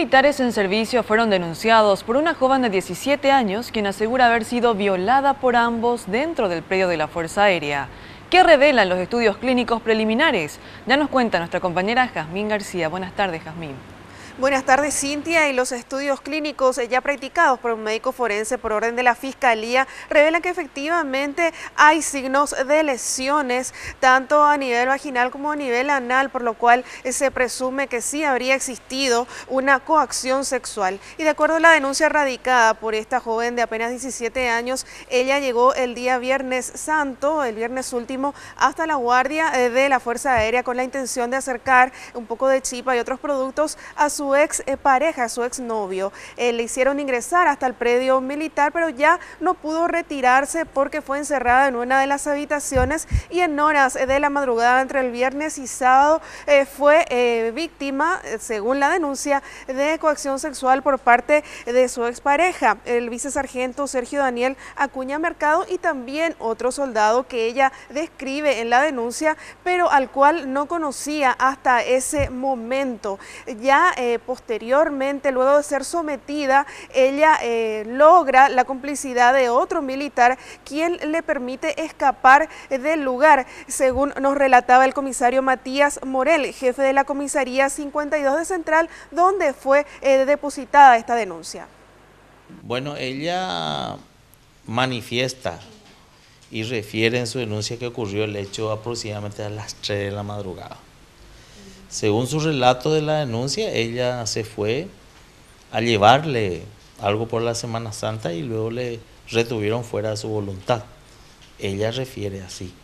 militares en servicio fueron denunciados por una joven de 17 años quien asegura haber sido violada por ambos dentro del predio de la Fuerza Aérea. ¿Qué revelan los estudios clínicos preliminares? Ya nos cuenta nuestra compañera Jazmín García. Buenas tardes, Jazmín. Buenas tardes, Cintia. Y los estudios clínicos ya practicados por un médico forense por orden de la Fiscalía revelan que efectivamente hay signos de lesiones tanto a nivel vaginal como a nivel anal, por lo cual se presume que sí habría existido una coacción sexual. Y de acuerdo a la denuncia radicada por esta joven de apenas 17 años, ella llegó el día Viernes Santo, el viernes último, hasta la guardia de la Fuerza Aérea con la intención de acercar un poco de chipa y otros productos a su ex pareja, su ex novio. Le hicieron ingresar hasta el predio militar, pero ya no pudo retirarse porque fue encerrada en una de las habitaciones y en horas de la madrugada entre el viernes y sábado fue víctima, según la denuncia, de coacción sexual por parte de su expareja, el vicesargento Sergio Daniel Acuña Mercado, y también otro soldado que ella describe en la denuncia, pero al cual no conocía hasta ese momento. Ya posteriormente, luego de ser sometida, ella logra la complicidad de otro militar quien le permite escapar del lugar, según nos relataba el comisario Matías Morel, jefe de la comisaría 52 de Central, donde fue depositada esta denuncia. Bueno, ella manifiesta y refiere en su denuncia que ocurrió el hecho aproximadamente a las 3 de la madrugada. Según su relato de la denuncia, ella se fue a llevarle algo por la Semana Santa y luego le retuvieron fuera de su voluntad. Ella refiere así.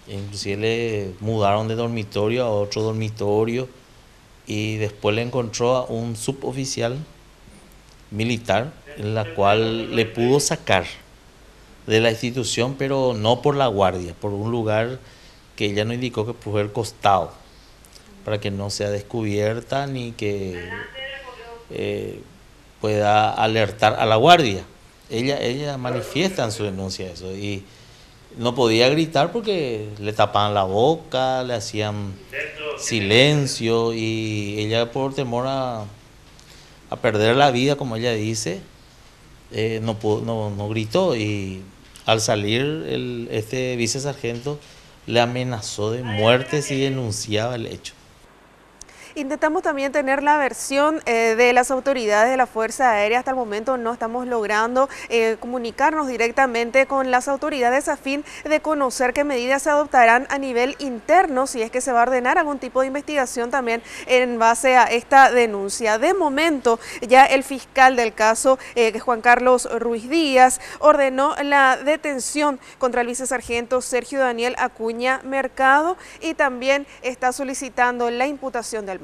Inclusive le mudaron de dormitorio a otro dormitorio y después le encontró a un suboficial militar en la cual le pudo sacar de la institución, pero no por la guardia, por un lugar que ella no indicó que fue el costado, para que no sea descubierta ni que pueda alertar a la guardia. Ella manifiesta en su denuncia eso y no podía gritar porque le tapaban la boca, le hacían silencio y ella por temor a perder la vida, como ella dice, no gritó, y al salir este vicesargento le amenazó de muerte si denunciaba el hecho. Intentamos también tener la versión de las autoridades de la Fuerza Aérea. Hasta el momento no estamos logrando comunicarnos directamente con las autoridades a fin de conocer qué medidas se adoptarán a nivel interno, si es que se va a ordenar algún tipo de investigación también en base a esta denuncia. De momento, ya el fiscal del caso, Juan Carlos Ruiz Díaz, ordenó la detención contra el vicesargento Sergio Daniel Acuña Mercado y también está solicitando la imputación del mismo.